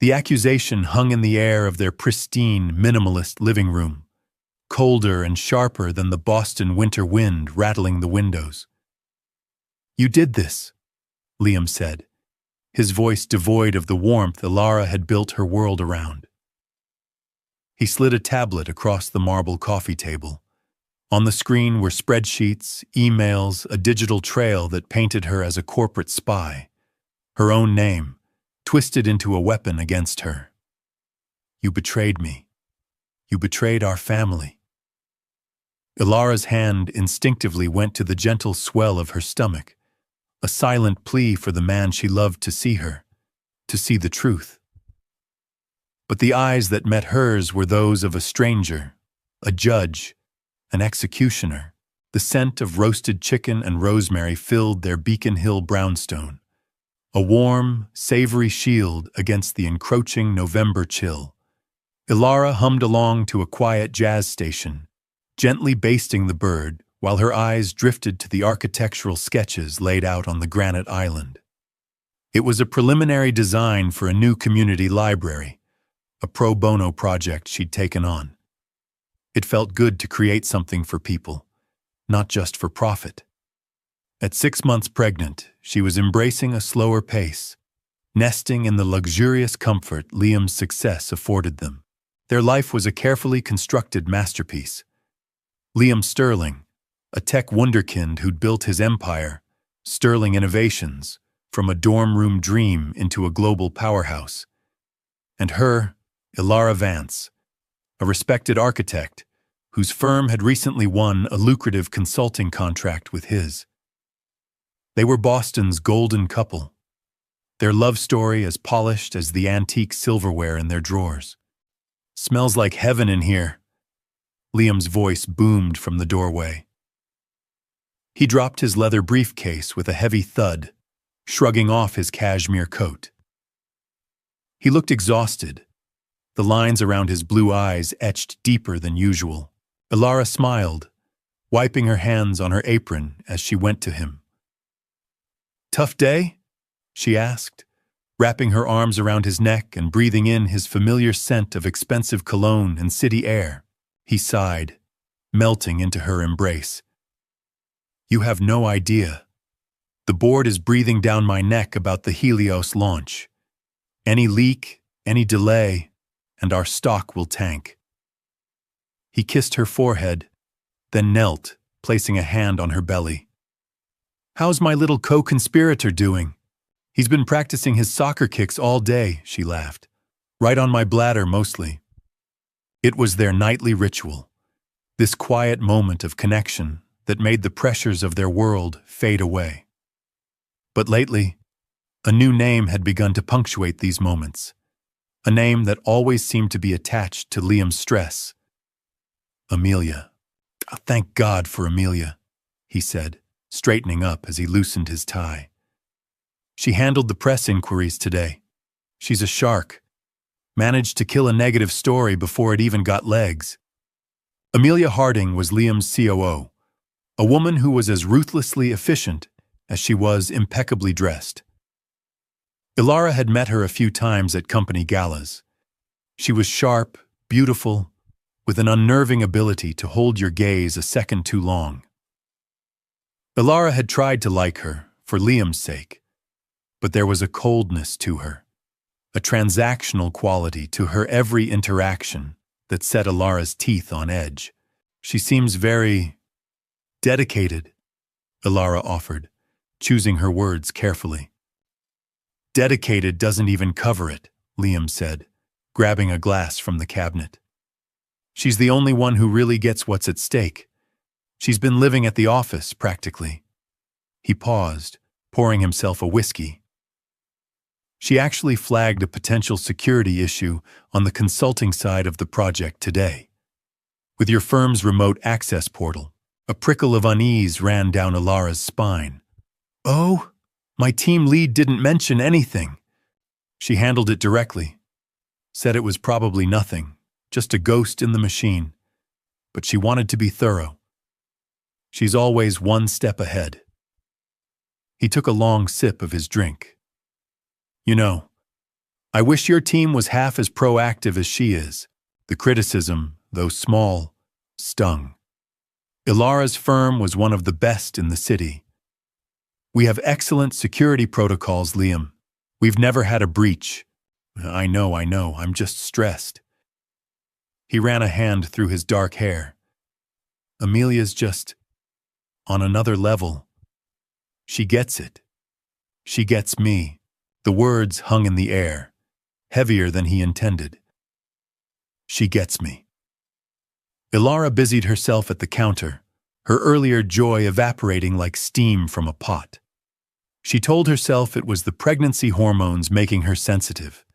The accusation hung in the air of their pristine, minimalist living room, colder and sharper than the Boston winter wind rattling the windows. "You did this," Liam said, his voice devoid of the warmth Ilara had built her world around. He slid a tablet across the marble coffee table. On the screen were spreadsheets, emails, a digital trail that painted her as a corporate spy, her own name, twisted into a weapon against her. "You betrayed me. You betrayed our family." Ilara's hand instinctively went to the gentle swell of her stomach, a silent plea for the man she loved to see her, to see the truth. But the eyes that met hers were those of a stranger, a judge, an executioner. The scent of roasted chicken and rosemary filled their Beacon Hill brownstone, a warm, savory shield against the encroaching November chill. Ilara hummed along to a quiet jazz station, gently basting the bird while her eyes drifted to the architectural sketches laid out on the granite island. It was a preliminary design for a new community library, a pro bono project she'd taken on. It felt good to create something for people, not just for profit. At 6 months pregnant, she was embracing a slower pace, nesting in the luxurious comfort Liam's success afforded them. Their life was a carefully constructed masterpiece. Liam Sterling, a tech wunderkind who'd built his empire, Sterling Innovations, from a dorm room dream into a global powerhouse. And her, Ilara Vance, a respected architect whose firm had recently won a lucrative consulting contract with his. They were Boston's golden couple, their love story as polished as the antique silverware in their drawers. "Smells like heaven in here," Liam's voice boomed from the doorway. He dropped his leather briefcase with a heavy thud, shrugging off his cashmere coat. He looked exhausted, the lines around his blue eyes etched deeper than usual. Ilara smiled, wiping her hands on her apron as she went to him. "Tough day?" she asked, wrapping her arms around his neck and breathing in his familiar scent of expensive cologne and city air. He sighed, melting into her embrace. "You have no idea. The board is breathing down my neck about the Helios launch. Any leak, any delay, and our stock will tank." He kissed her forehead, then knelt, placing a hand on her belly. "How's my little co-conspirator doing? He's been practicing his soccer kicks all day," she laughed. "Right on my bladder mostly." It was their nightly ritual, this quiet moment of connection that made the pressures of their world fade away. But lately, a new name had begun to punctuate these moments, a name that always seemed to be attached to Liam's stress. "Amelia. Thank God for Amelia," he said, straightening up as he loosened his tie. "She handled the press inquiries today. She's a shark. Managed to kill a negative story before it even got legs." Amelia Harding was Liam's COO, a woman who was as ruthlessly efficient as she was impeccably dressed. Ilara had met her a few times at company galas. She was sharp, beautiful, with an unnerving ability to hold your gaze a second too long. Ilara had tried to like her, for Liam's sake, but there was a coldness to her, a transactional quality to her every interaction that set Ilara's teeth on edge. "She seems very dedicated," Ilara offered, choosing her words carefully. "Dedicated doesn't even cover it," Liam said, grabbing a glass from the cabinet. "She's the only one who really gets what's at stake. She's been living at the office, practically." He paused, pouring himself a whiskey. "She actually flagged a potential security issue on the consulting side of the project today. With your firm's remote access portal, a prickle of unease ran down Ilara's spine. "Oh, my team lead didn't mention anything." She handled it directly. Said it was probably nothing, just a ghost in the machine. But she wanted to be thorough. She's always one step ahead. He took a long sip of his drink. "You know, I wish your team was half as proactive as she is. The criticism, though small, stung. Ilara's firm was one of the best in the city. We have excellent security protocols, Liam. We've never had a breach. I know, I'm just stressed. He ran a hand through his dark hair. Amelia's just on another level. She gets it. She gets me. The words hung in the air, heavier than he intended. She gets me. Ilara busied herself at the counter, her earlier joy evaporating like steam from a pot. She told herself it was the pregnancy hormones making her sensitive,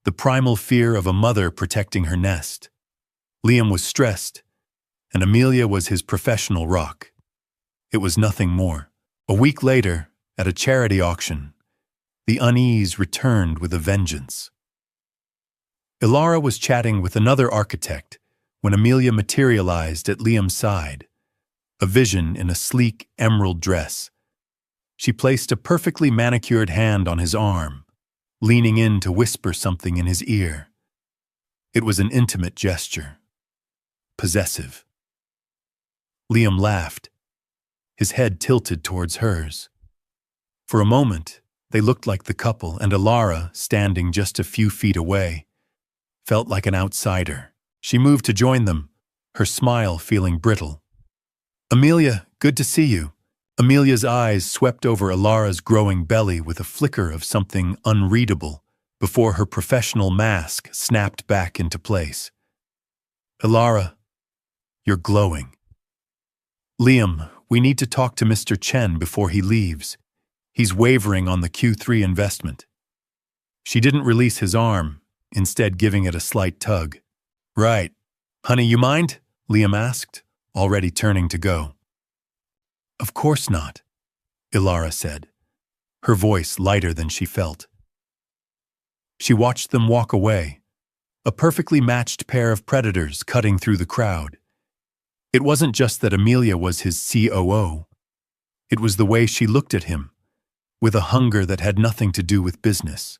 the primal fear of a mother protecting her nest. Liam was stressed, and Amelia was his professional rock. It was nothing more. A week later, at a charity auction, the unease returned with a vengeance. Ilara was chatting with another architect when Amelia materialized at Liam's side, a vision in a sleek emerald dress. She placed a perfectly manicured hand on his arm, leaning in to whisper something in his ear. It was an intimate gesture, possessive. Liam laughed, his head tilted towards hers. For a moment, they looked like the couple, and Ilara, standing just a few feet away, felt like an outsider. She moved to join them, her smile feeling brittle. Amelia, good to see you. Amelia's eyes swept over Ilara's growing belly with a flicker of something unreadable before her professional mask snapped back into place. Ilara, you're glowing. Liam, we need to talk to Mr. Chen before he leaves. He's wavering on the Q3 investment. She didn't release his arm, instead giving it a slight tug. Right. Honey, you mind? Liam asked, already turning to go. Of course not, Ilara said, her voice lighter than she felt. She watched them walk away, a perfectly matched pair of predators cutting through the crowd. It wasn't just that Amelia was his COO. It was the way she looked at him, with a hunger that had nothing to do with business.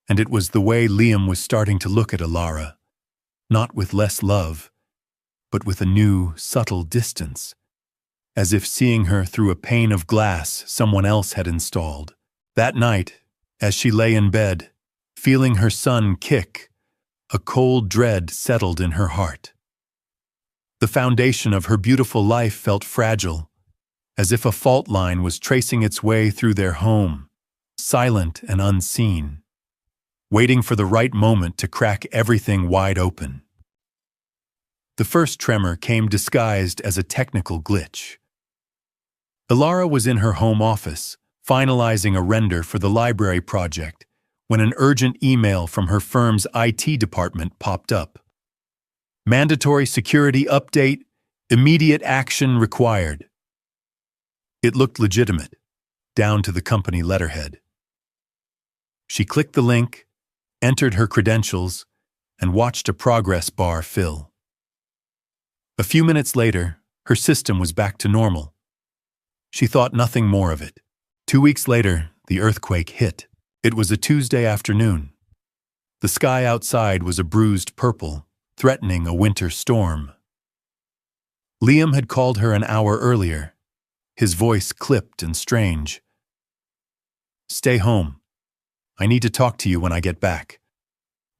And it was the way Liam was starting to look at Ilara, not with less love, but with a new, subtle distance, as if seeing her through a pane of glass someone else had installed. That night, as she lay in bed, feeling her son kick, a cold dread settled in her heart. The foundation of her beautiful life felt fragile, as if a fault line was tracing its way through their home, silent and unseen, waiting for the right moment to crack everything wide open. The first tremor came disguised as a technical glitch. Ilara was in her home office, finalizing a render for the library project, when an urgent email from her firm's IT department popped up. Mandatory security update, immediate action required. It looked legitimate, down to the company letterhead. She clicked the link, entered her credentials, and watched a progress bar fill. A few minutes later, her system was back to normal. She thought nothing more of it. 2 weeks later, the earthquake hit. It was a Tuesday afternoon. The sky outside was a bruised purple, threatening a winter storm. Liam had called her an hour earlier, his voice clipped and strange. Stay home. I need to talk to you when I get back.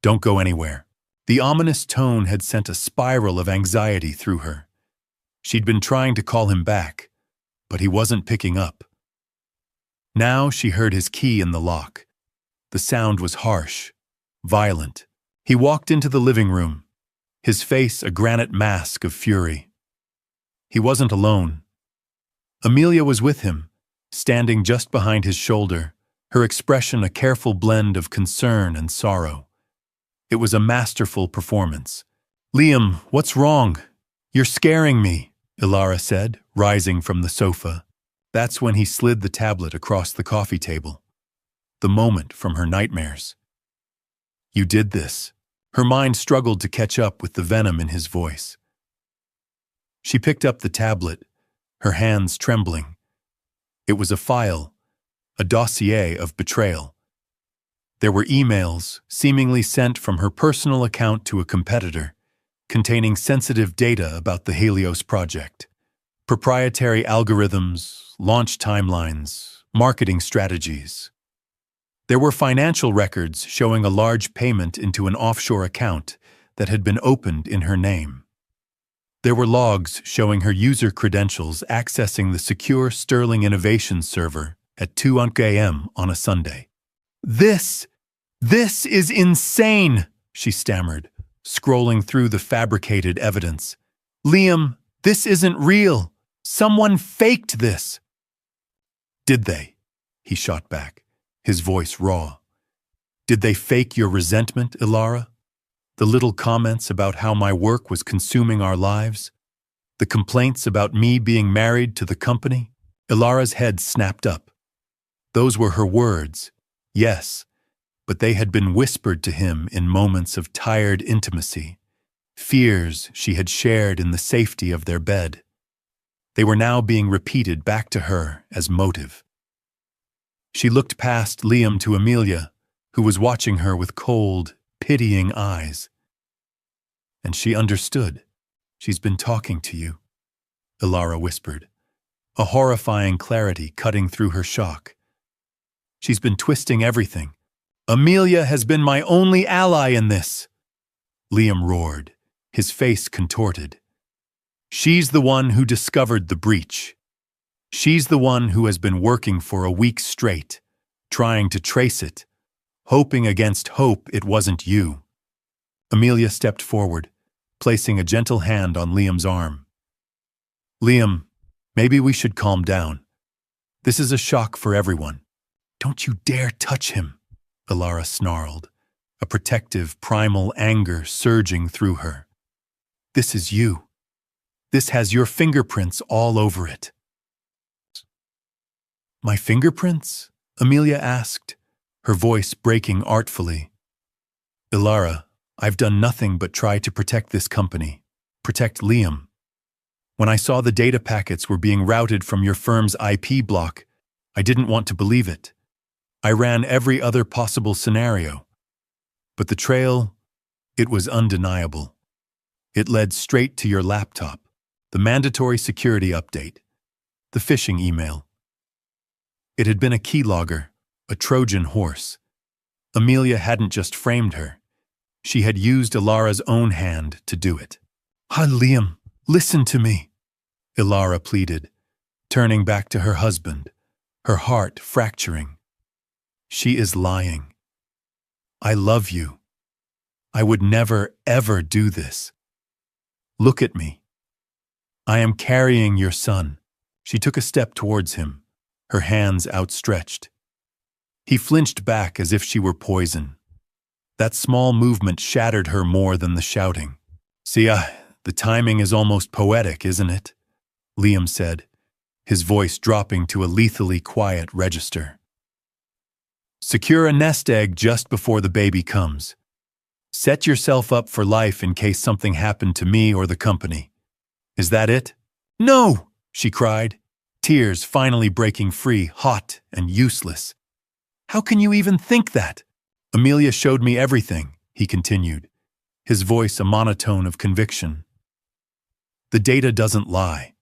Don't go anywhere. The ominous tone had sent a spiral of anxiety through her. She'd been trying to call him back, but he wasn't picking up. Now she heard his key in the lock. The sound was harsh, violent. He walked into the living room, his face a granite mask of fury. He wasn't alone. Amelia was with him, standing just behind his shoulder, her expression a careful blend of concern and sorrow. It was a masterful performance. Liam, what's wrong? You're scaring me, Ilara said, rising from the sofa. That's when he slid the tablet across the coffee table. The moment from her nightmares. You did this. Her mind struggled to catch up with the venom in his voice. She picked up the tablet, her hands trembling. It was a file, a dossier of betrayal. There were emails, seemingly sent from her personal account to a competitor, containing sensitive data about the Helios project. Proprietary algorithms, launch timelines, marketing strategies. There were financial records showing a large payment into an offshore account that had been opened in her name. There were logs showing her user credentials accessing the secure Sterling Innovation server at 2 a.m. on a Sunday. This is insane, she stammered, scrolling through the fabricated evidence. Liam, this isn't real. Someone faked this. Did they? He shot back, his voice raw. Did they fake your resentment, Ilara? The little comments about how my work was consuming our lives? The complaints about me being married to the company? Ilara's head snapped up. Those were her words, yes, but they had been whispered to him in moments of tired intimacy, fears she had shared in the safety of their bed. They were now being repeated back to her as motive. She looked past Liam to Amelia, who was watching her with cold, pitying eyes. And she understood. She's been talking to you, Ilara whispered, a horrifying clarity cutting through her shock. She's been twisting everything. Amelia has been my only ally in this. Liam roared, his face contorted. She's the one who discovered the breach. She's the one who has been working for a week straight, trying to trace it, hoping against hope it wasn't you. Amelia stepped forward, placing a gentle hand on Liam's arm. Liam, maybe we should calm down. This is a shock for everyone. Don't you dare touch him, Ilara snarled, a protective, primal anger surging through her. This is you. This has your fingerprints all over it. My fingerprints? Amelia asked, her voice breaking artfully. Ilara, I've done nothing but try to protect this company, protect Liam. When I saw the data packets were being routed from your firm's IP block, I didn't want to believe it. I ran every other possible scenario. But the trail, it was undeniable. It led straight to your laptop, the mandatory security update, the phishing email. It had been a keylogger, a Trojan horse. Amelia hadn't just framed her. She had used Ilara's own hand to do it. Liam, listen to me, Ilara pleaded, turning back to her husband, her heart fracturing. She is lying. I love you. I would never, ever do this. Look at me. I am carrying your son. She took a step towards him, her hands outstretched. He flinched back as if she were poison. That small movement shattered her more than the shouting. See, the timing is almost poetic, isn't it? Liam said, his voice dropping to a lethally quiet register. Secure a nest egg just before the baby comes. Set yourself up for life in case something happened to me or the company. Is that it? No, she cried, tears finally breaking free, hot and useless. How can you even think that? Amelia showed me everything, he continued, his voice a monotone of conviction. The data doesn't lie.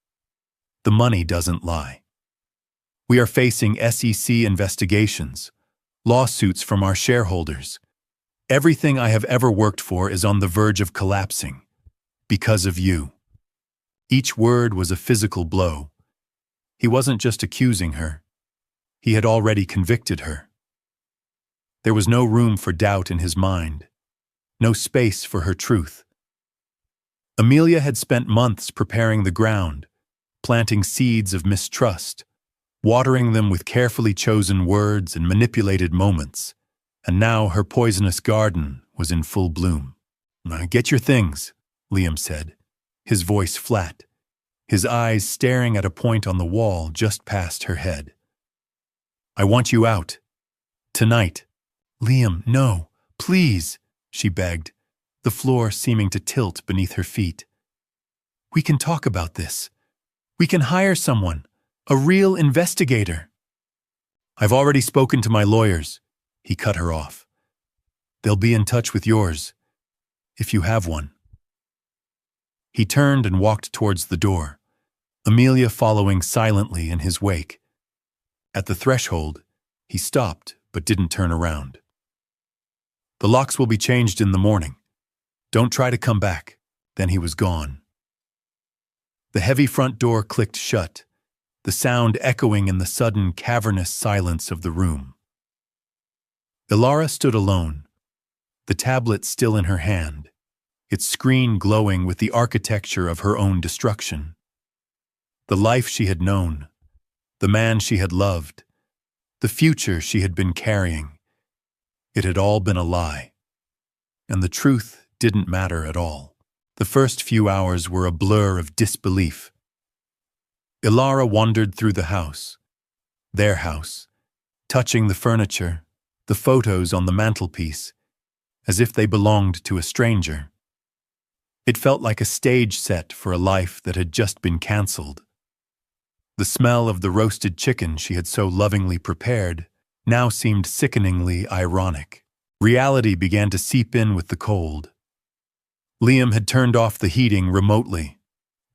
The money doesn't lie. We are facing SEC investigations, lawsuits from our shareholders. Everything I have ever worked for is on the verge of collapsing. Because of you. Each word was a physical blow. He wasn't just accusing her. He had already convicted her. There was no room for doubt in his mind, no space for her truth. Amelia had spent months preparing the ground, planting seeds of mistrust, watering them with carefully chosen words and manipulated moments, and now her poisonous garden was in full bloom. Get your things, Liam said, his voice flat, his eyes staring at a point on the wall just past her head. I want you out. Tonight. Liam, no, please, she begged, the floor seeming to tilt beneath her feet. We can talk about this. We can hire someone, a real investigator. I've already spoken to my lawyers, he cut her off, They'll be in touch with yours, if you have one. He turned and walked towards the door, Amelia following silently in his wake. At the threshold, he stopped but didn't turn around. The locks will be changed in the morning. Don't try to come back. Then he was gone. The heavy front door clicked shut, the sound echoing in the sudden cavernous silence of the room. Ilara stood alone, the tablet still in her hand, its screen glowing with the architecture of her own destruction. The life she had known, the man she had loved, the future she had been carrying, it had all been a lie. And the truth didn't matter at all. The first few hours were a blur of disbelief. Ilara wandered through the house, their house, touching the furniture, the photos on the mantelpiece, as if they belonged to a stranger. It felt like a stage set for a life that had just been cancelled. The smell of the roasted chicken she had so lovingly prepared now seemed sickeningly ironic. Reality began to seep in with the cold. Liam had turned off the heating remotely,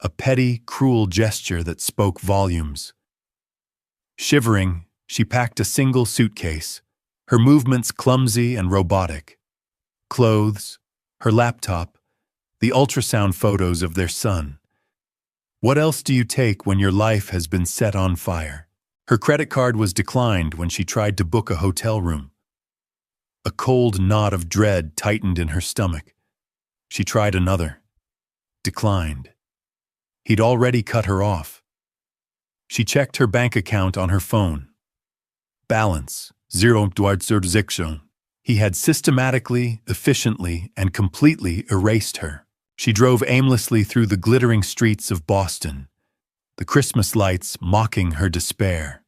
a petty, cruel gesture that spoke volumes. Shivering, she packed a single suitcase, her movements clumsy and robotic. Clothes, her laptop, the ultrasound photos of their son. What else do you take when your life has been set on fire? Her credit card was declined when she tried to book a hotel room. A cold knot of dread tightened in her stomach. She tried another. Declined. He'd already cut her off. She checked her bank account on her phone. Balance, 0 $0. He had systematically, efficiently, and completely erased her. She drove aimlessly through the glittering streets of Boston, the Christmas lights mocking her despair.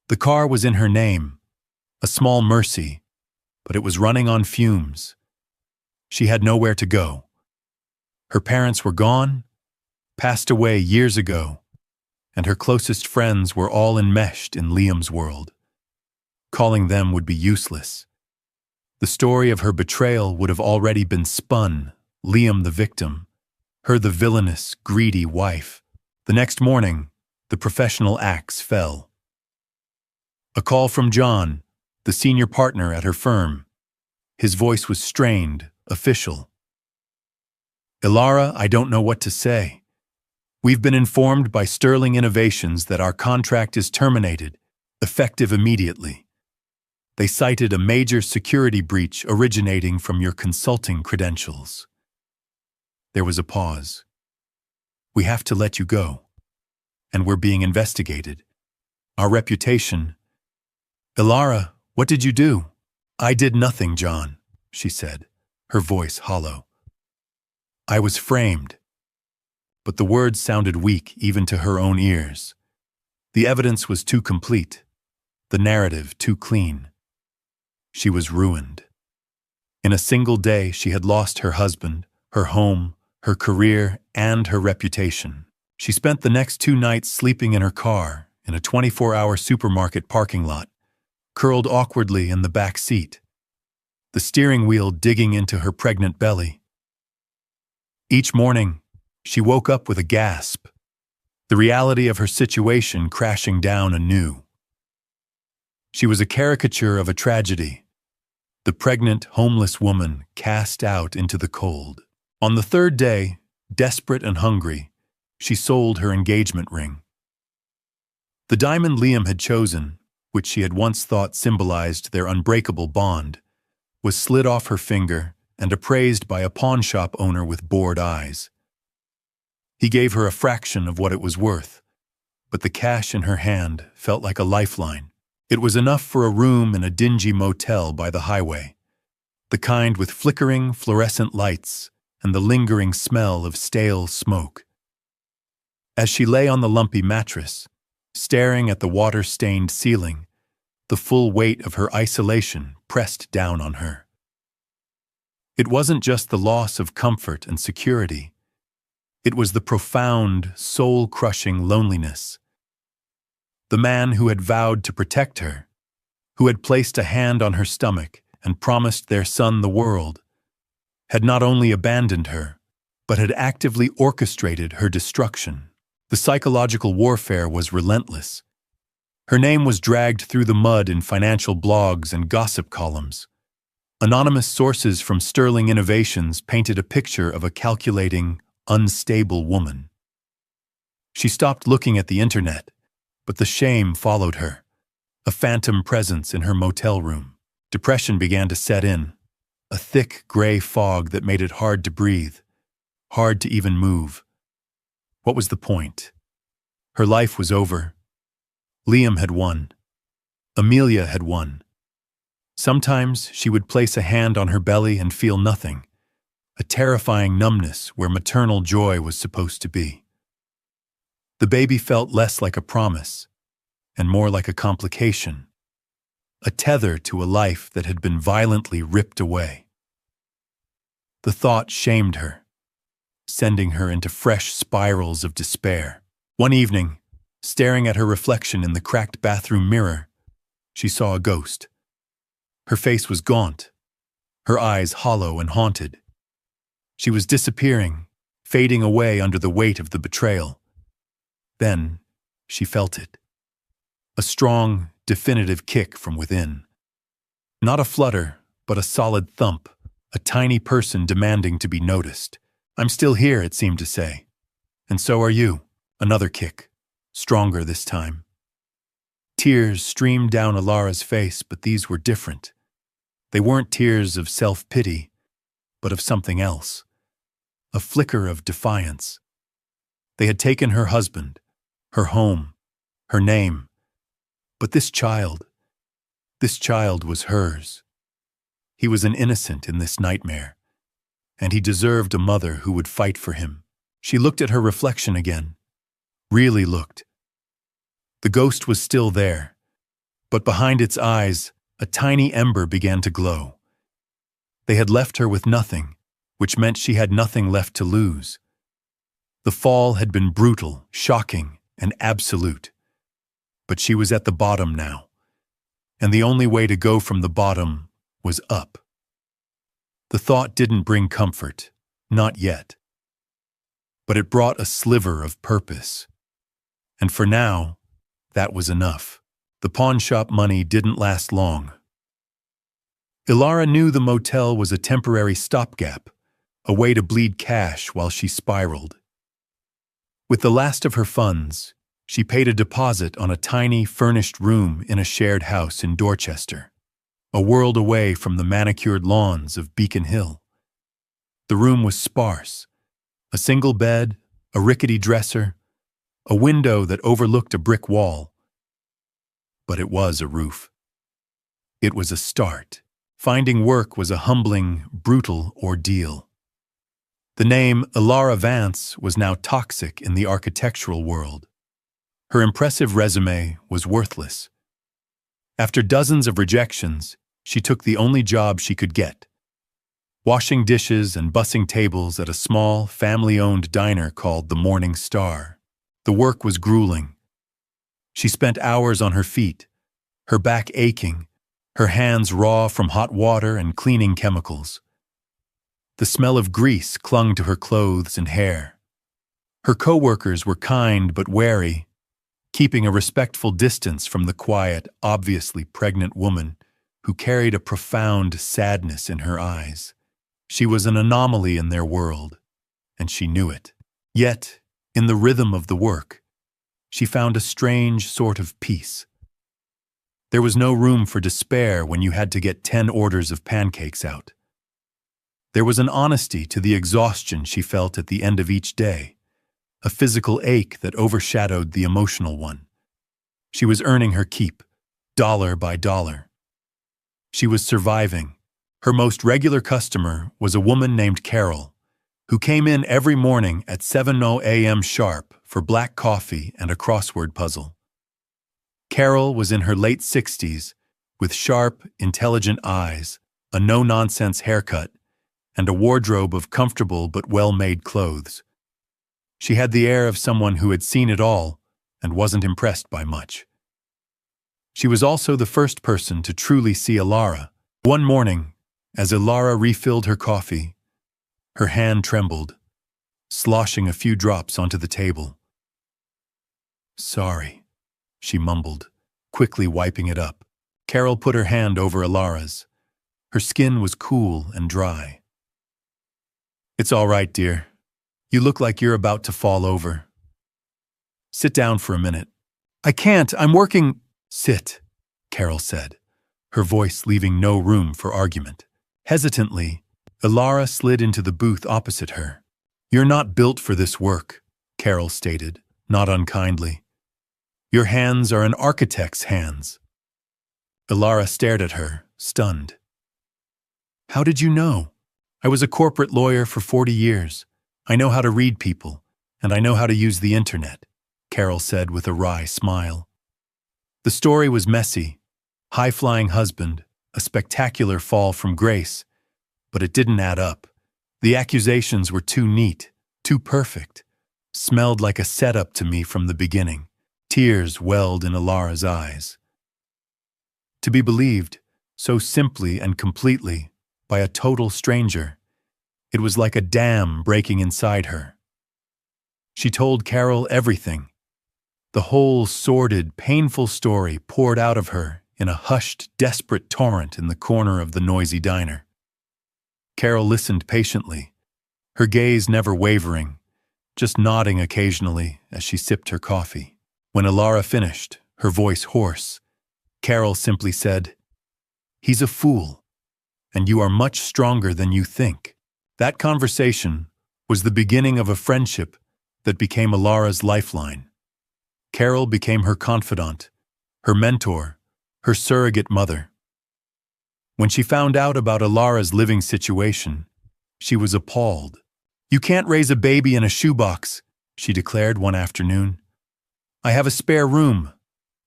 The car was in her name, a small Mercy, but it was running on fumes. She had nowhere to go. Her parents were gone, passed away years ago, and her closest friends were all enmeshed in Liam's world. Calling them would be useless. The story of her betrayal would have already been spun, Liam the victim, her the villainous, greedy wife. The next morning, the professional axe fell. A call from John, the senior partner at her firm. His voice was strained, official. Ilara, I don't know what to say. We've been informed by Sterling Innovations that our contract is terminated, effective immediately. They cited a major security breach originating from your consulting credentials. There was a pause. We have to let you go. And we're being investigated. Our reputation. Ilara, what did you do? I did nothing, John, she said, her voice hollow. I was framed. But the words sounded weak even to her own ears. The evidence was too complete, the narrative too clean. She was ruined. In a single day, she had lost her husband, her home, her career, and her reputation. She spent the next 2 nights sleeping in her car in a 24-hour supermarket parking lot, curled awkwardly in the back seat, the steering wheel digging into her pregnant belly. Each morning, she woke up with a gasp, the reality of her situation crashing down anew. She was a caricature of a tragedy, the pregnant, homeless woman cast out into the cold. On the 3rd day, desperate and hungry, she sold her engagement ring. The diamond Liam had chosen, which she had once thought symbolized their unbreakable bond, was slid off her finger and appraised by a pawnshop owner with bored eyes. He gave her a fraction of what it was worth, but the cash in her hand felt like a lifeline. It was enough for a room in a dingy motel by the highway, the kind with flickering fluorescent lights and the lingering smell of stale smoke. As she lay on the lumpy mattress, staring at the water-stained ceiling, the full weight of her isolation pressed down on her. It wasn't just the loss of comfort and security. It was the profound, soul-crushing loneliness. The man who had vowed to protect her, who had placed a hand on her stomach and promised their son the world, had not only abandoned her, but had actively orchestrated her destruction. The psychological warfare was relentless. Her name was dragged through the mud in financial blogs and gossip columns. Anonymous sources from Sterling Innovations painted a picture of a calculating, unstable woman. She stopped looking at the internet, but the shame followed her, a phantom presence in her motel room. Depression began to set in, a thick gray fog that made it hard to breathe, hard to even move. What was the point? Her life was over. Liam had won. Amelia had won. Sometimes she would place a hand on her belly and feel nothing, a terrifying numbness where maternal joy was supposed to be. The baby felt less like a promise and more like a complication, a tether to a life that had been violently ripped away. The thought shamed her, sending her into fresh spirals of despair. One evening, staring at her reflection in the cracked bathroom mirror, she saw a ghost. Her face was gaunt, her eyes hollow and haunted. She was disappearing, fading away under the weight of the betrayal. Then she felt it. A strong, definitive kick from within. Not a flutter, but a solid thump, a tiny person demanding to be noticed. "I'm still here," it seemed to say. "And so are you." Another kick, stronger this time. Tears streamed down Alara's face, but these were different. They weren't tears of self-pity, but of something else. A flicker of defiance. They had taken her husband, her home, her name. But this child was hers. He was an innocent in this nightmare, and he deserved a mother who would fight for him. She looked at her reflection again, really looked. The ghost was still there, but behind its eyes, a tiny ember began to glow. They had left her with nothing, which meant she had nothing left to lose. The fall had been brutal, shocking, and absolute. But she was at the bottom now, and the only way to go from the bottom was up. The thought didn't bring comfort, not yet. But it brought a sliver of purpose. And for now, that was enough. The pawnshop money didn't last long. Ilara knew the motel was a temporary stopgap, a way to bleed cash while she spiraled. With the last of her funds, she paid a deposit on a tiny, furnished room in a shared house in Dorchester, a world away from the manicured lawns of Beacon Hill. The room was sparse, a single bed, a rickety dresser, a window that overlooked a brick wall. But it was a roof. It was a start. Finding work was a humbling, brutal ordeal. The name Ilara Vance was now toxic in the architectural world. Her impressive resume was worthless. After dozens of rejections, she took the only job she could get, washing dishes and bussing tables at a small, family-owned diner called the Morning Star. The work was grueling. She spent hours on her feet, her back aching, her hands raw from hot water and cleaning chemicals. The smell of grease clung to her clothes and hair. Her co-workers were kind but wary, keeping a respectful distance from the quiet, obviously pregnant woman who carried a profound sadness in her eyes. She was an anomaly in their world, and she knew it. Yet, in the rhythm of the work, she found a strange sort of peace. There was no room for despair when you had to get 10 orders of pancakes out. There was an honesty to the exhaustion she felt at the end of each day, a physical ache that overshadowed the emotional one. She was earning her keep, dollar by dollar. She was surviving. Her most regular customer was a woman named Carol, who came in every morning at 7:00 a.m. sharp for black coffee and a crossword puzzle. Carol was in her late 60s, with sharp, intelligent eyes, a no-nonsense haircut, and a wardrobe of comfortable but well-made clothes. She had the air of someone who had seen it all and wasn't impressed by much. She was also the first person to truly see Ilara, One morning, as Ilara refilled her coffee, her hand trembled, sloshing a few drops onto the table. "Sorry," she mumbled, quickly wiping it up. Carol put her hand over Ilara's. Her skin was cool and dry. "It's all right, dear. You look like you're about to fall over. Sit down for a minute." "I can't, I'm working." "Sit," Carol said, her voice leaving no room for argument. Hesitantly, Ilara slid into the booth opposite her. "You're not built for this work," Carol stated, not unkindly. "Your hands are an architect's hands." Ilara stared at her, stunned. "How did you know? I was a corporate lawyer for 40 years. I know how to read people, and I know how to use the internet," Carol said with a wry smile. The story was messy. High-flying husband, a spectacular fall from grace, but it didn't add up. The accusations were too neat, too perfect. Smelled like a setup to me from the beginning. Tears welled in Ilara's eyes. To be believed, so simply and completely, by a total stranger, it was like a dam breaking inside her. She told Carol everything. The whole sordid, painful story poured out of her in a hushed, desperate torrent in the corner of the noisy diner. Carol listened patiently, her gaze never wavering, just nodding occasionally as she sipped her coffee. When Ilara finished, her voice hoarse, Carol simply said, "He's a fool, and you are much stronger than you think." That conversation was the beginning of a friendship that became Ilara's lifeline. Carol became her confidant, her mentor, her surrogate mother. When she found out about Ilara's living situation, she was appalled. "You can't raise a baby in a shoebox," she declared one afternoon. "I have a spare room.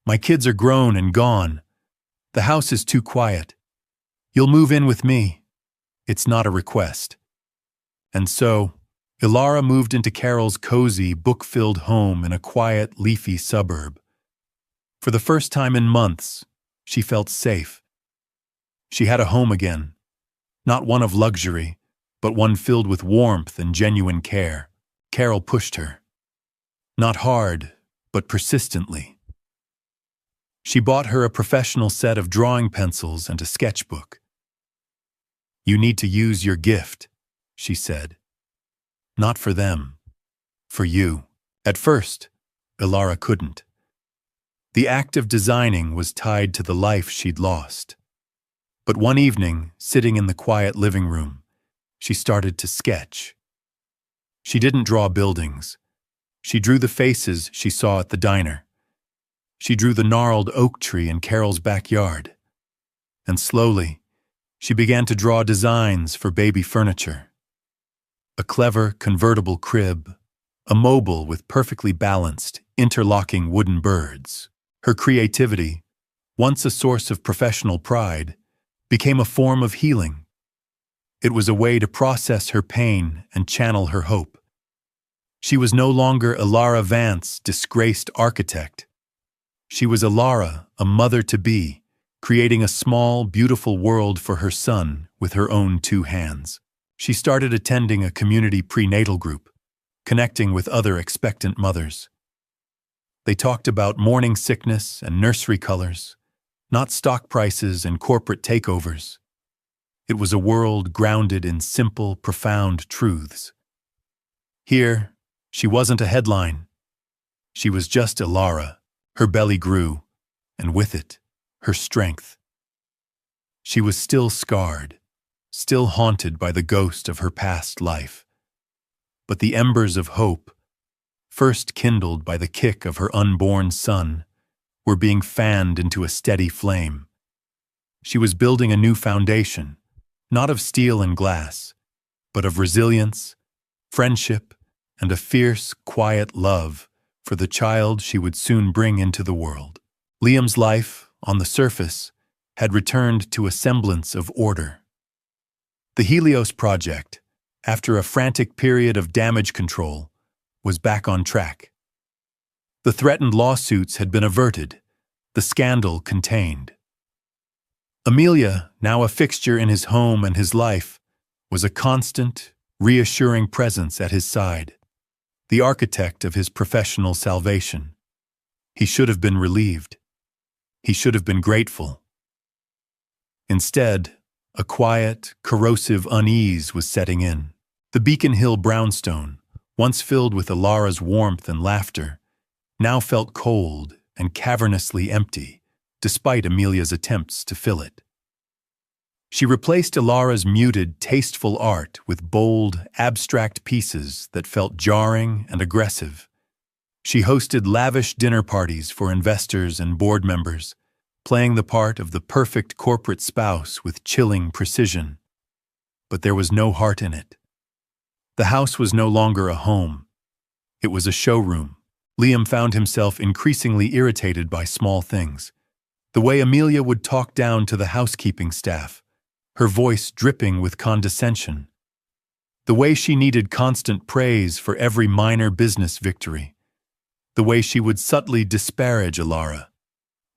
My kids are grown and gone. The house is too quiet. You'll move in with me. It's not a request." And so, Ilara moved into Carol's cozy, book-filled home in a quiet, leafy suburb. For the first time in months, she felt safe. She had a home again, not one of luxury, but one filled with warmth and genuine care. Carol pushed her. Not hard, but persistently. She bought her a professional set of drawing pencils and a sketchbook. "You need to use your gift," she said. "Not for them, for you." At first, Ilara couldn't. The act of designing was tied to the life she'd lost. But one evening, sitting in the quiet living room, she started to sketch. She didn't draw buildings. She drew the faces she saw at the diner. She drew the gnarled oak tree in Carol's backyard. And slowly, she began to draw designs for baby furniture. A clever, convertible crib, a mobile with perfectly balanced, interlocking wooden birds. Her creativity, once a source of professional pride, became a form of healing. It was a way to process her pain and channel her hope. She was no longer Ilara Vance, disgraced architect. She was Ilara, a mother-to-be, creating a small, beautiful world for her son with her own two hands. She started attending a community prenatal group, connecting with other expectant mothers. They talked about morning sickness and nursery colors, not stock prices and corporate takeovers. It was a world grounded in simple, profound truths. Here, she wasn't a headline. She was just Ilara. Her belly grew, and with it, her strength. She was still scarred, still haunted by the ghost of her past life. But the embers of hope, first kindled by the kick of her unborn son, were being fanned into a steady flame. She was building a new foundation, not of steel and glass, but of resilience, friendship, and a fierce, quiet love for the child she would soon bring into the world. Liam's life, on the surface, had returned to a semblance of order. The Helios project, after a frantic period of damage control, was back on track. The threatened lawsuits had been averted, the scandal contained. Amelia, now a fixture in his home and his life, was a constant, reassuring presence at his side, the architect of his professional salvation. He should have been relieved. He should have been grateful. Instead, a quiet, corrosive unease was setting in. The Beacon Hill brownstone, once filled with Alara's warmth and laughter, now felt cold and cavernously empty, despite Amelia's attempts to fill it. She replaced Alara's muted, tasteful art with bold, abstract pieces that felt jarring and aggressive. She hosted lavish dinner parties for investors and board members, playing the part of the perfect corporate spouse with chilling precision. But there was no heart in it. The house was no longer a home. It was a showroom. Liam found himself increasingly irritated by small things. The way Amelia would talk down to the housekeeping staff, her voice dripping with condescension. The way she needed constant praise for every minor business victory. The way she would subtly disparage Alara,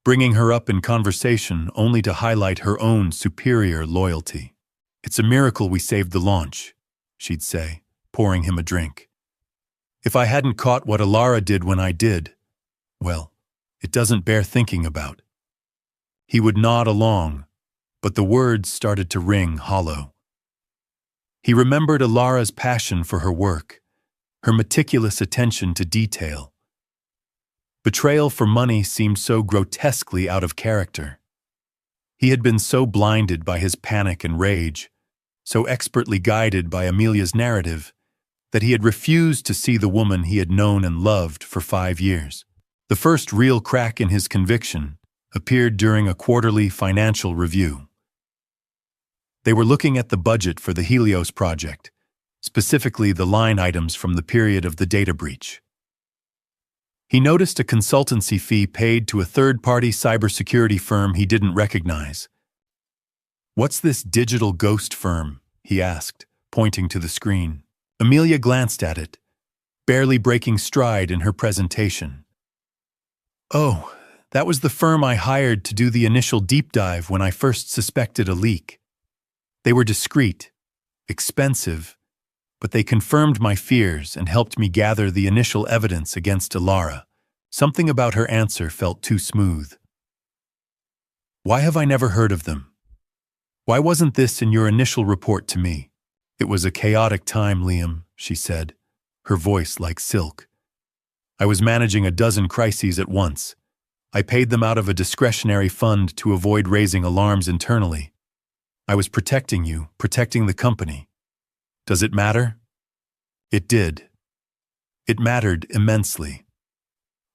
bringing her up in conversation only to highlight her own superior loyalty. "It's a miracle we saved the launch," she'd say, pouring him a drink. "If I hadn't caught what Alara did when I did, well, it doesn't bear thinking about." He would nod along, but the words started to ring hollow. He remembered Alara's passion for her work, her meticulous attention to detail. Betrayal for money seemed so grotesquely out of character. He had been so blinded by his panic and rage, so expertly guided by Amelia's narrative, that he had refused to see the woman he had known and loved for 5 years. The first real crack in his conviction appeared during a quarterly financial review. They were looking at the budget for the Helios project, specifically the line items from the period of the data breach. He noticed a consultancy fee paid to a third-party cybersecurity firm he didn't recognize. "What's this digital ghost firm?" he asked, pointing to the screen. Amelia glanced at it, barely breaking stride in her presentation. "Oh, that was the firm I hired to do the initial deep dive when I first suspected a leak. They were discreet, expensive, but they confirmed my fears and helped me gather the initial evidence against Alara." Something about her answer felt too smooth. "Why have I never heard of them? Why wasn't this in your initial report to me?" "It was a chaotic time, Liam," she said, her voice like silk. "I was managing a dozen crises at once. I paid them out of a discretionary fund to avoid raising alarms internally. I was protecting you, protecting the company. Does it matter?" It did. It mattered immensely.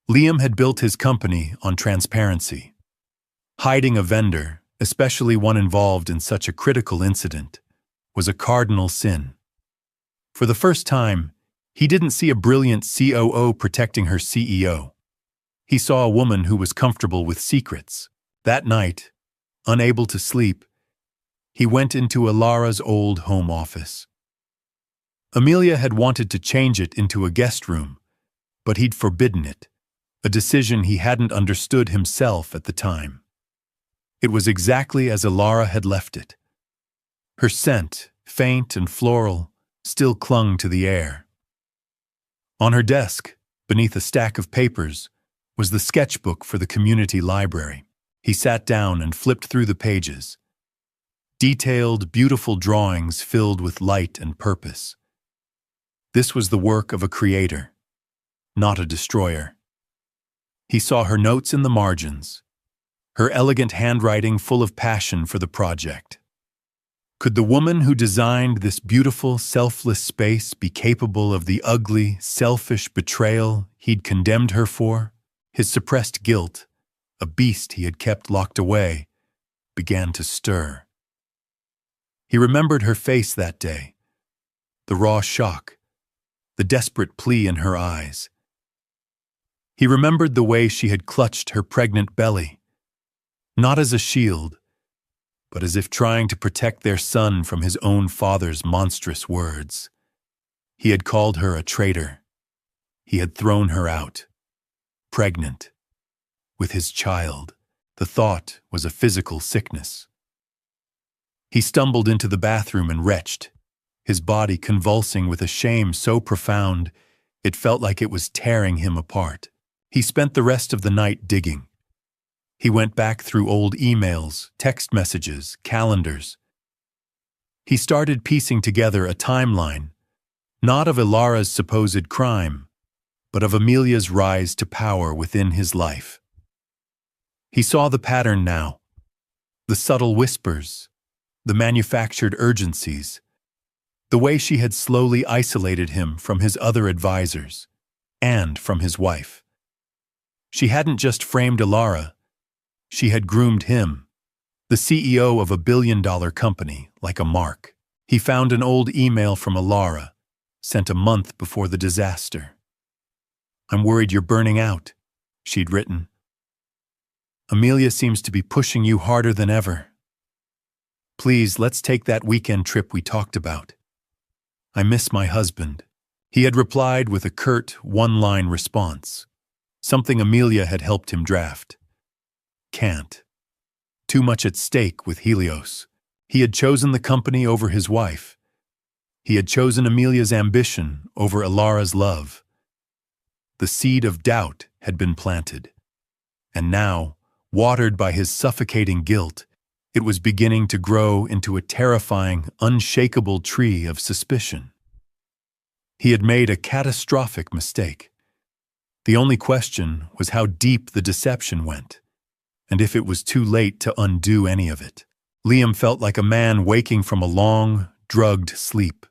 Liam had built his company on transparency. Hiding a vendor, especially one involved in such a critical incident, was a cardinal sin. For the first time, he didn't see a brilliant COO protecting her CEO. He saw a woman who was comfortable with secrets. That night, unable to sleep, he went into Alara's old home office. Amelia had wanted to change it into a guest room, but he'd forbidden it, a decision he hadn't understood himself at the time. It was exactly as Alara had left it. Her scent, faint and floral, still clung to the air. On her desk, beneath a stack of papers, was the sketchbook for the community library. He sat down and flipped through the pages. Detailed, beautiful drawings filled with light and purpose. This was the work of a creator, not a destroyer. He saw her notes in the margins, her elegant handwriting full of passion for the project. Could the woman who designed this beautiful, selfless space be capable of the ugly, selfish betrayal he'd condemned her for? His suppressed guilt, a beast he had kept locked away, began to stir. He remembered her face that day, the raw shock, the desperate plea in her eyes. He remembered the way she had clutched her pregnant belly, not as a shield, but as if trying to protect their son from his own father's monstrous words. He had called her a traitor. He had thrown her out, pregnant, with his child. The thought was a physical sickness. He stumbled into the bathroom and retched, his body convulsing with a shame so profound it felt like it was tearing him apart. He spent the rest of the night digging. He went back through old emails, text messages, calendars. He started piecing together a timeline, not of Ilara's supposed crime, but of Amelia's rise to power within his life. He saw the pattern now, the subtle whispers, the manufactured urgencies, the way she had slowly isolated him from his other advisors and from his wife. She hadn't just framed Ilara, she had groomed him, the CEO of a billion-dollar company, like a mark. He found an old email from Ilara, sent a month before the disaster. "I'm worried you're burning out," she'd written. "Amelia seems to be pushing you harder than ever. Please, let's take that weekend trip we talked about. I miss my husband." He had replied with a curt, one-line response, something Amelia had helped him draft. Can't. Too much at stake with Helios. He had chosen the company over his wife. He had chosen Amelia's ambition over Ilara's love. The seed of doubt had been planted, and now, watered by his suffocating guilt, it was beginning to grow into a terrifying, unshakable tree of suspicion. He had made a catastrophic mistake. The only question was how deep the deception went, and if it was too late to undo any of it. Liam felt like a man waking from a long, drugged sleep.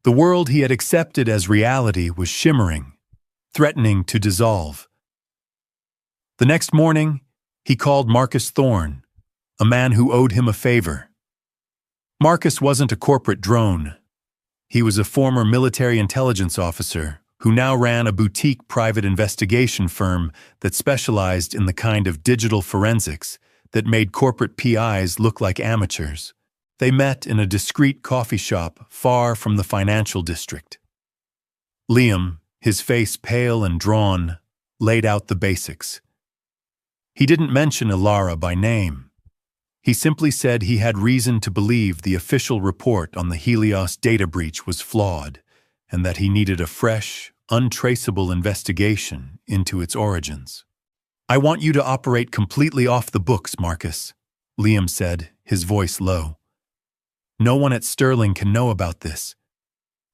The world he had accepted as reality was shimmering, threatening to dissolve. The next morning, he called Marcus Thorne, a man who owed him a favor. Marcus wasn't a corporate drone. He was a former military intelligence officer who now ran a boutique private investigation firm that specialized in the kind of digital forensics that made corporate PIs look like amateurs. They met in a discreet coffee shop far from the financial district. Liam, his face pale and drawn, laid out the basics. He didn't mention Ilara by name. He simply said he had reason to believe the official report on the Helios data breach was flawed, and that he needed a fresh, untraceable investigation into its origins. "I want you to operate completely off the books, Marcus," Liam said, his voice low. "No one at Sterling can know about this,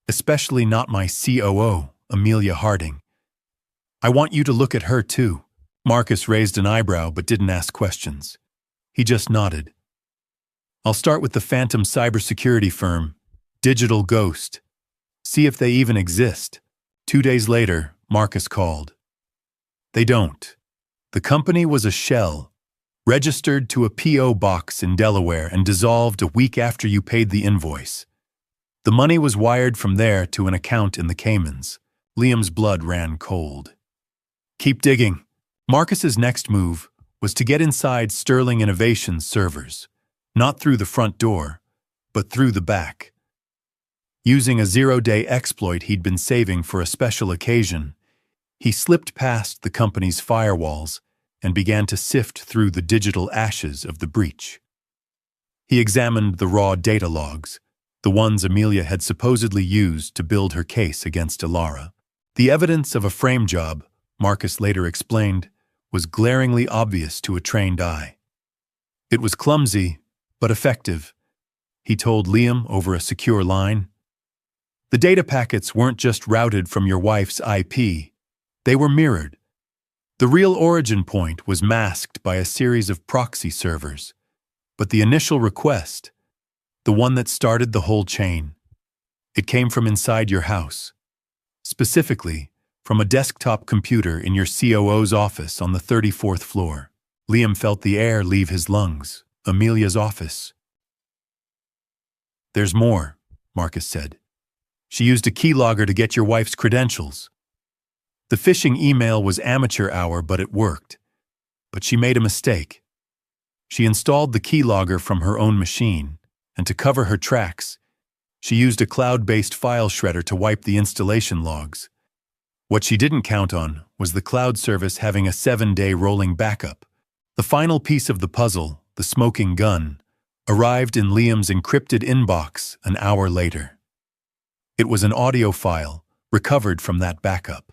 especially not my COO, Amelia Harding. I want you to look at her too." Marcus raised an eyebrow but didn't ask questions. He just nodded. "I'll start with the phantom cybersecurity firm, Digital Ghost. See if they even exist." 2 days later, Marcus called. "They don't. The company was a shell, registered to a P.O. box in Delaware and dissolved a week after you paid the invoice. The money was wired from there to an account in the Caymans." Liam's blood ran cold. "Keep digging." Marcus's next move was to get inside Sterling Innovations servers, not through the front door, but through the back. Using a zero-day exploit he'd been saving for a special occasion, he slipped past the company's firewalls and began to sift through the digital ashes of the breach. He examined the raw data logs, the ones Amelia had supposedly used to build her case against Ilara. The evidence of a frame job, Marcus later explained, was glaringly obvious to a trained eye. It was clumsy, but effective, he told Liam over a secure line. The data packets weren't just routed from your wife's IP, they were mirrored. The real origin point was masked by a series of proxy servers, but the initial request, the one that started the whole chain, it came from inside your house. Specifically, from a desktop computer in your COO's office on the 34th floor. Liam felt the air leave his lungs. Amelia's office. "There's more," Marcus said. "She used a keylogger to get your wife's credentials. The phishing email was amateur hour, but it worked. But she made a mistake. She installed the keylogger from her own machine, and to cover her tracks, she used a cloud-based file shredder to wipe the installation logs. What she didn't count on was the cloud service having a 7-day rolling backup. The final piece of the puzzle, the smoking gun, arrived in Liam's encrypted inbox an hour later. It was an audio file recovered from that backup.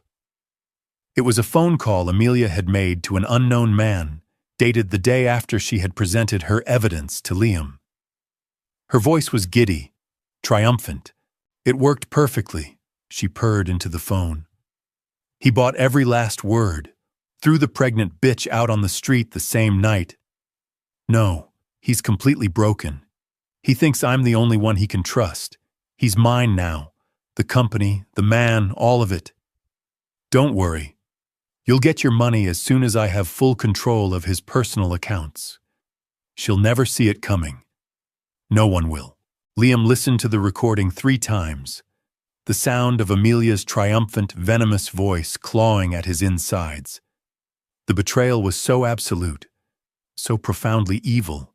It was a phone call Amelia had made to an unknown man, dated the day after she had presented her evidence to Liam. Her voice was giddy, triumphant. It worked perfectly, she purred into the phone. He bought every last word, threw the pregnant bitch out on the street the same night. No, he's completely broken. He thinks I'm the only one he can trust. He's mine now. The company, the man, all of it. Don't worry. You'll get your money as soon as I have full control of his personal accounts. She'll never see it coming. No one will. Liam listened to the recording 3 times. The sound of Amelia's triumphant, venomous voice clawing at his insides. The betrayal was so absolute, so profoundly evil,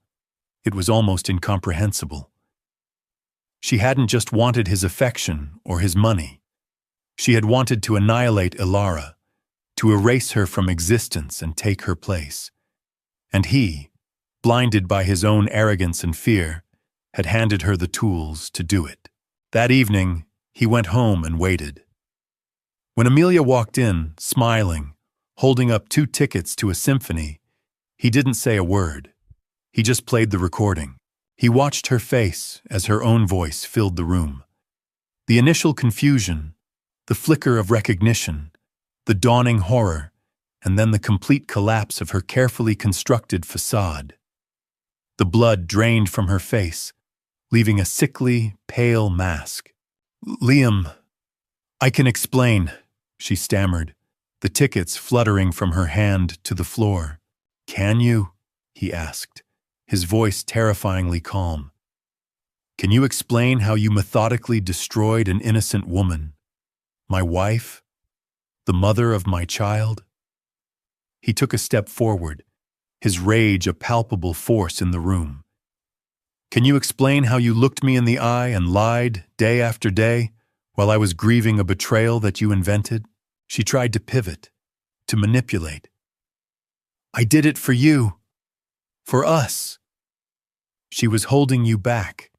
it was almost incomprehensible. She hadn't just wanted his affection or his money. She had wanted to annihilate Ilara, to erase her from existence and take her place. And he, blinded by his own arrogance and fear, had handed her the tools to do it. That evening, he went home and waited. When Amelia walked in, smiling, holding up 2 tickets to a symphony, he didn't say a word. He just played the recording. He watched her face as her own voice filled the room. The initial confusion, the flicker of recognition, the dawning horror, and then the complete collapse of her carefully constructed facade. The blood drained from her face, leaving a sickly, pale mask. "Liam, I can explain," she stammered, the tickets fluttering from her hand to the floor. "Can you?" he asked, his voice terrifyingly calm. "Can you explain how you methodically destroyed an innocent woman? My wife? The mother of my child?" He took a step forward, his rage a palpable force in the room. "Can you explain how you looked me in the eye and lied day after day while I was grieving a betrayal that you invented?" She tried to pivot, to manipulate. "I did it for you. For us. She was holding you back.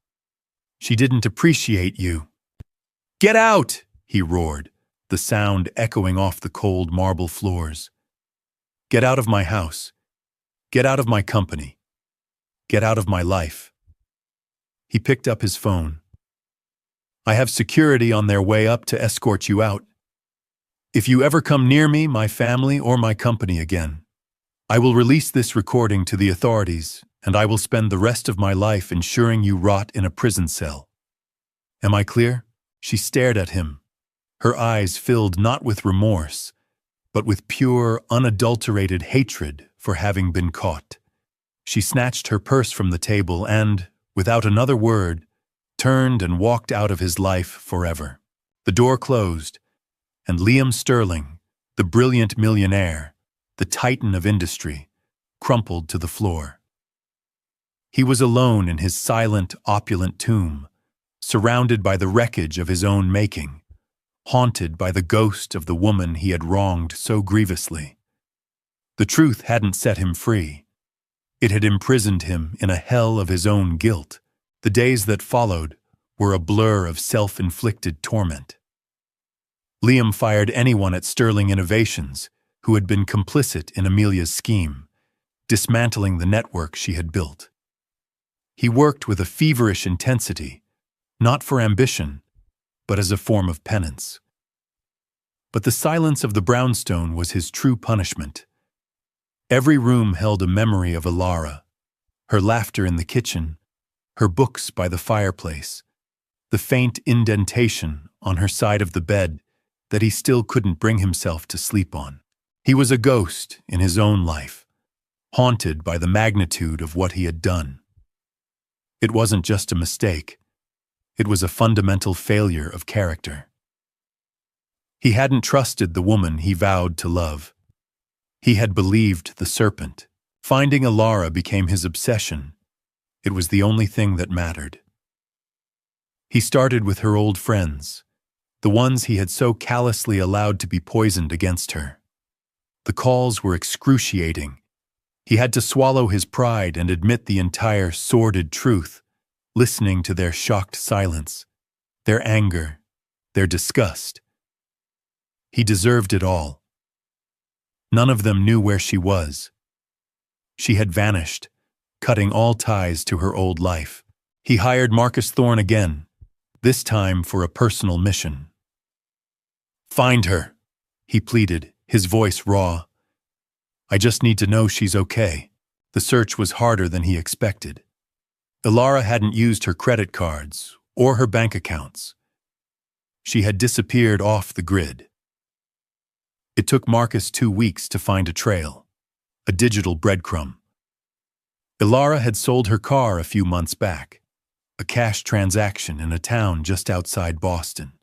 She didn't appreciate you." "Get out!" he roared, the sound echoing off the cold marble floors. "Get out of my house. Get out of my company. Get out of my life." He picked up his phone. "I have security on their way up to escort you out. If you ever come near me, my family, or my company again, I will release this recording to the authorities, and I will spend the rest of my life ensuring you rot in a prison cell. Am I clear?" She stared at him, her eyes filled not with remorse, but with pure, unadulterated hatred for having been caught. She snatched her purse from the table and, without another word, turned and walked out of his life forever. The door closed, and Liam Sterling, the brilliant millionaire, the titan of industry, crumpled to the floor. He was alone in his silent, opulent tomb, surrounded by the wreckage of his own making, haunted by the ghost of the woman he had wronged so grievously. The truth hadn't set him free. It had imprisoned him in a hell of his own guilt. The days that followed were a blur of self-inflicted torment. Liam fired anyone at Sterling Innovations who had been complicit in Amelia's scheme, dismantling the network she had built. He worked with a feverish intensity, not for ambition, but as a form of penance. But the silence of the brownstone was his true punishment. Every room held a memory of Ilara, her laughter in the kitchen, her books by the fireplace, the faint indentation on her side of the bed that he still couldn't bring himself to sleep on. He was a ghost in his own life, haunted by the magnitude of what he had done. It wasn't just a mistake. It was a fundamental failure of character. He hadn't trusted the woman he vowed to love. He had believed the serpent. Finding Ilara became his obsession. It was the only thing that mattered. He started with her old friends, the ones he had so callously allowed to be poisoned against her. The calls were excruciating. He had to swallow his pride and admit the entire sordid truth, listening to their shocked silence, their anger, their disgust. He deserved it all. None of them knew where she was. She had vanished, cutting all ties to her old life. He hired Marcus Thorne again, this time for a personal mission. "Find her," he pleaded, his voice raw. "I just need to know she's okay." The search was harder than he expected. Ilara hadn't used her credit cards or her bank accounts. She had disappeared off the grid. It took Marcus 2 weeks to find a trail, a digital breadcrumb. Ilara had sold her car a few months back, a cash transaction in a town just outside Boston.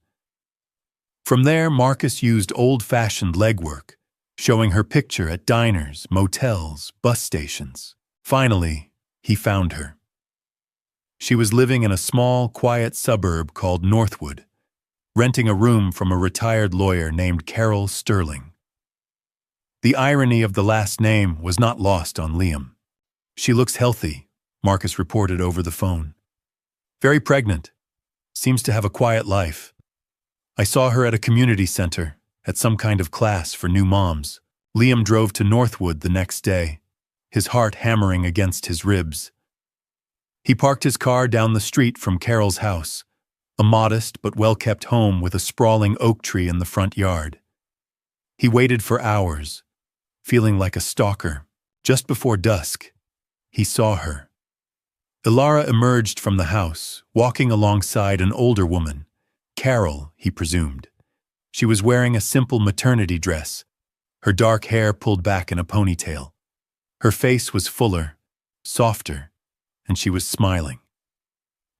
From there, Marcus used old-fashioned legwork, showing her picture at diners, motels, bus stations. Finally, he found her. She was living in a small, quiet suburb called Northwood, renting a room from a retired lawyer named Carol Sterling. The irony of the last name was not lost on Liam. "She looks healthy," Marcus reported over the phone. "Very pregnant. Seems to have a quiet life. I saw her at a community center, at some kind of class for new moms." Liam drove to Northwood the next day, his heart hammering against his ribs. He parked his car down the street from Carol's house, a modest but well-kept home with a sprawling oak tree in the front yard. He waited for hours, feeling like a stalker. Just before dusk, he saw her. Ilara emerged from the house, walking alongside an older woman. Carol, he presumed. She was wearing a simple maternity dress, her dark hair pulled back in a ponytail. Her face was fuller, softer, and she was smiling.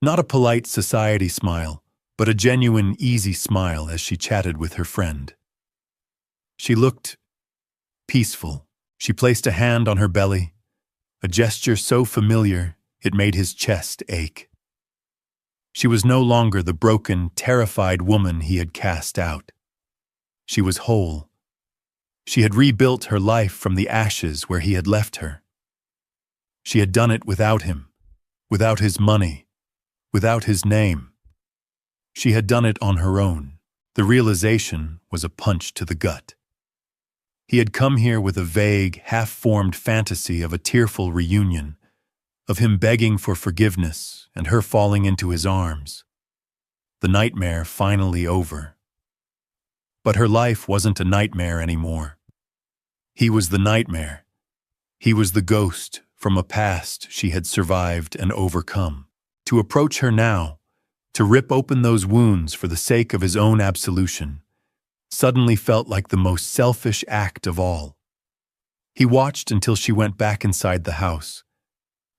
Not a polite society smile, but a genuine, easy smile as she chatted with her friend. She looked peaceful. She placed a hand on her belly, a gesture so familiar it made his chest ache. She was no longer the broken, terrified woman he had cast out. She was whole. She had rebuilt her life from the ashes where he had left her. She had done it without him, without his money, without his name. She had done it on her own. The realization was a punch to the gut. He had come here with a vague, half-formed fantasy of a tearful reunion, of him begging for forgiveness and her falling into his arms. The nightmare finally over. But her life wasn't a nightmare anymore. He was the nightmare. He was the ghost from a past she had survived and overcome. To approach her now, to rip open those wounds for the sake of his own absolution, suddenly felt like the most selfish act of all. He watched until she went back inside the house,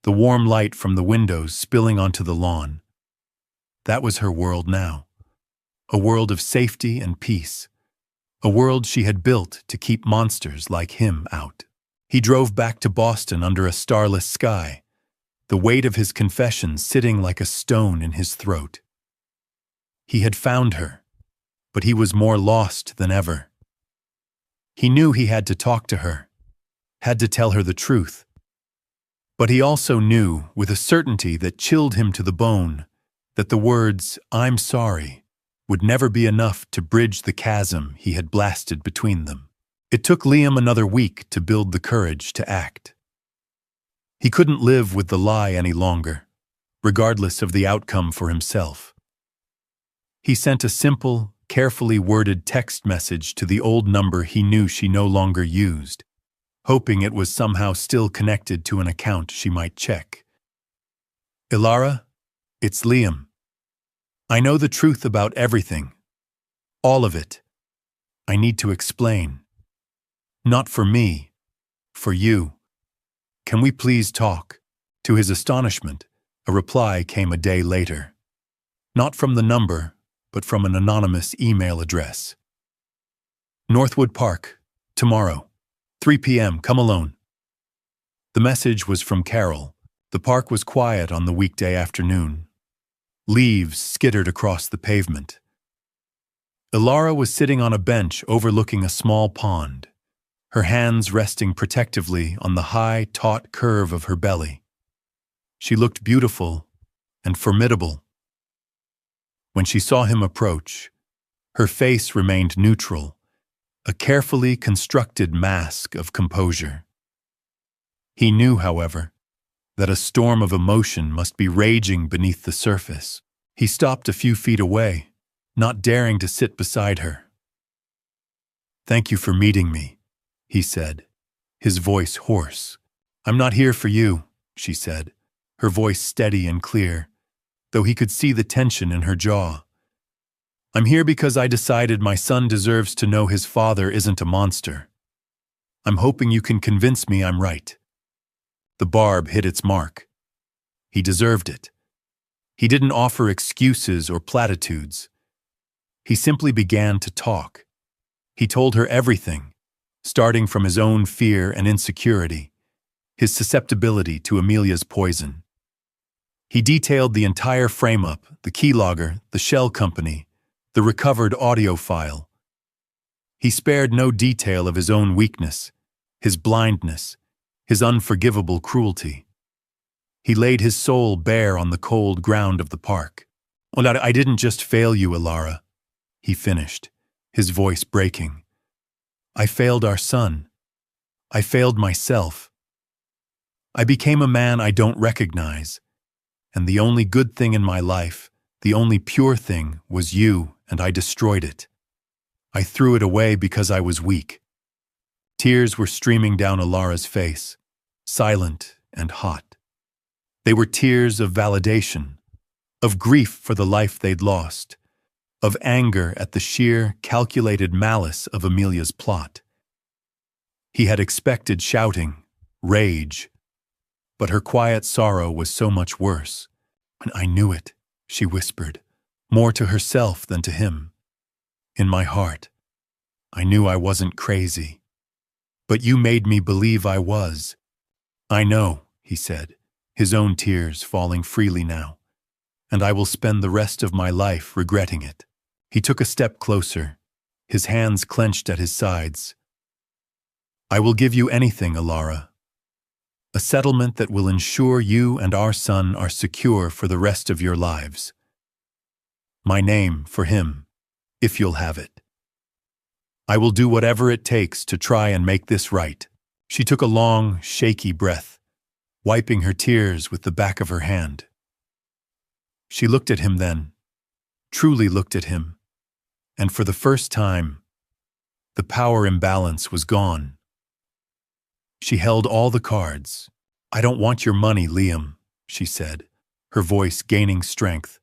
the warm light from the windows spilling onto the lawn. That was her world now, a world of safety and peace, a world she had built to keep monsters like him out. He drove back to Boston under a starless sky, the weight of his confession sitting like a stone in his throat. He had found her, but he was more lost than ever. He knew he had to talk to her, had to tell her the truth. But he also knew, with a certainty that chilled him to the bone, that the words, "I'm sorry," would never be enough to bridge the chasm he had blasted between them. It took Liam another week to build the courage to act. He couldn't live with the lie any longer, regardless of the outcome for himself. He sent a simple, carefully worded text message to the old number he knew she no longer used, hoping it was somehow still connected to an account she might check. "Ilara, it's Liam. I know the truth about everything. All of it. I need to explain. Not for me, for you. Can we please talk?" To his astonishment, a reply came a day later. Not from the number, but from an anonymous email address. "Northwood Park, tomorrow, 3 p.m., come alone." The message was from Carol. The park was quiet on the weekday afternoon. Leaves skittered across the pavement. Ilara was sitting on a bench overlooking a small pond, her hands resting protectively on the high, taut curve of her belly. She looked beautiful and formidable. When she saw him approach, her face remained neutral, a carefully constructed mask of composure. He knew, however, that a storm of emotion must be raging beneath the surface. He stopped a few feet away, not daring to sit beside her. "Thank you for meeting me," he said, his voice hoarse. "I'm not here for you," she said, her voice steady and clear, though he could see the tension in her jaw. "I'm here because I decided my son deserves to know his father isn't a monster. I'm hoping you can convince me I'm right." The barb hit its mark. He deserved it. He didn't offer excuses or platitudes. He simply began to talk. He told her everything, starting from his own fear and insecurity, his susceptibility to Amelia's poison. He detailed the entire frame-up, the keylogger, the shell company, the recovered audio file. He spared no detail of his own weakness, his blindness, his unforgivable cruelty. He laid his soul bare on the cold ground of the park. "Well, I didn't just fail you, Alara," he finished, his voice breaking. "I failed our son. I failed myself. I became a man I don't recognize, and the only good thing in my life, the only pure thing, was you, and I destroyed it. I threw it away because I was weak." Tears were streaming down Alara's face, silent and hot. They were tears of validation, of grief for the life they'd lost, of anger at the sheer, calculated malice of Amelia's plot. He had expected shouting, rage, but her quiet sorrow was so much worse. "And I knew it," she whispered, more to herself than to him. "In my heart, I knew I wasn't crazy. But you made me believe I was." "I know," he said, his own tears falling freely now, "and I will spend the rest of my life regretting it." He took a step closer, his hands clenched at his sides. "I will give you anything, Alara. A settlement that will ensure you and our son are secure for the rest of your lives. My name for him, if you'll have it. I will do whatever it takes to try and make this right." She took a long, shaky breath, wiping her tears with the back of her hand. She looked at him then, truly looked at him, and for the first time, the power imbalance was gone. She held all the cards. "I don't want your money, Liam," she said, her voice gaining strength.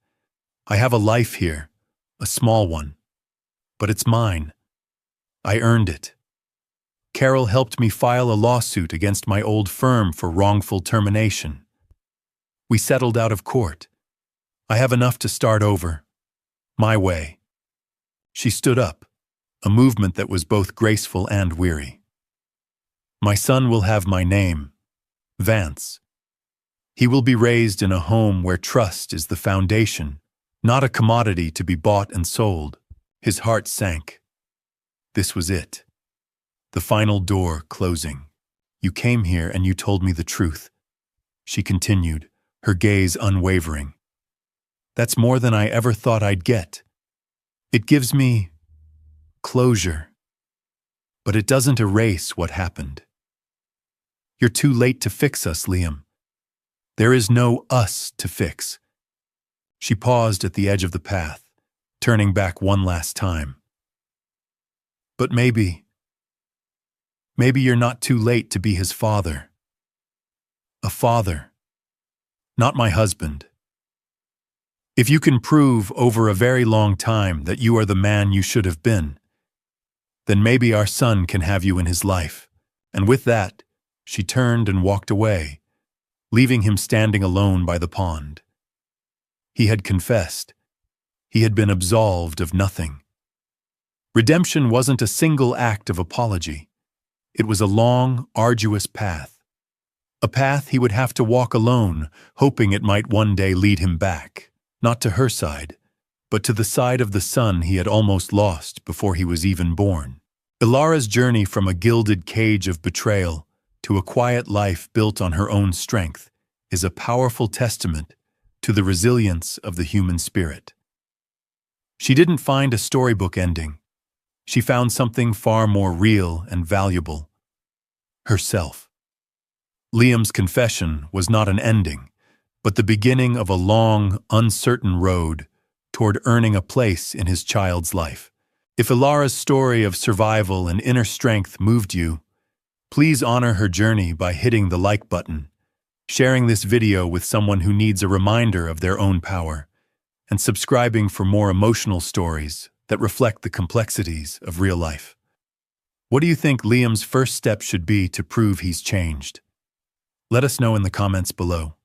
"I have a life here, a small one, but it's mine. I earned it. Carol helped me file a lawsuit against my old firm for wrongful termination. We settled out of court. I have enough to start over. My way." She stood up, a movement that was both graceful and weary. "My son will have my name, Vance. He will be raised in a home where trust is the foundation, not a commodity to be bought and sold." His heart sank. This was it. The final door closing. "You came here and you told me the truth," she continued, her gaze unwavering. "That's more than I ever thought I'd get. It gives me closure, but it doesn't erase what happened. You're too late to fix us, Liam. There is no us to fix." She paused at the edge of the path, turning back one last time. "But maybe you're not too late to be his father. A father, not my husband. If you can prove over a very long time that you are the man you should have been, then maybe our son can have you in his life." And with that, she turned and walked away, leaving him standing alone by the pond. He had confessed. He had been absolved of nothing. Redemption wasn't a single act of apology. It was a long, arduous path. A path he would have to walk alone, hoping it might one day lead him back, not to her side, but to the side of the son he had almost lost before he was even born. Ilara's journey from a gilded cage of betrayal to a quiet life built on her own strength is a powerful testament to the resilience of the human spirit. She didn't find a storybook ending. She found something far more real and valuable: herself. Liam's confession was not an ending, but the beginning of a long, uncertain road toward earning a place in his child's life. If Ilara's story of survival and inner strength moved you, please honor her journey by hitting the like button, sharing this video with someone who needs a reminder of their own power, and subscribing for more emotional stories that reflect the complexities of real life. What do you think Liam's first step should be to prove he's changed? Let us know in the comments below.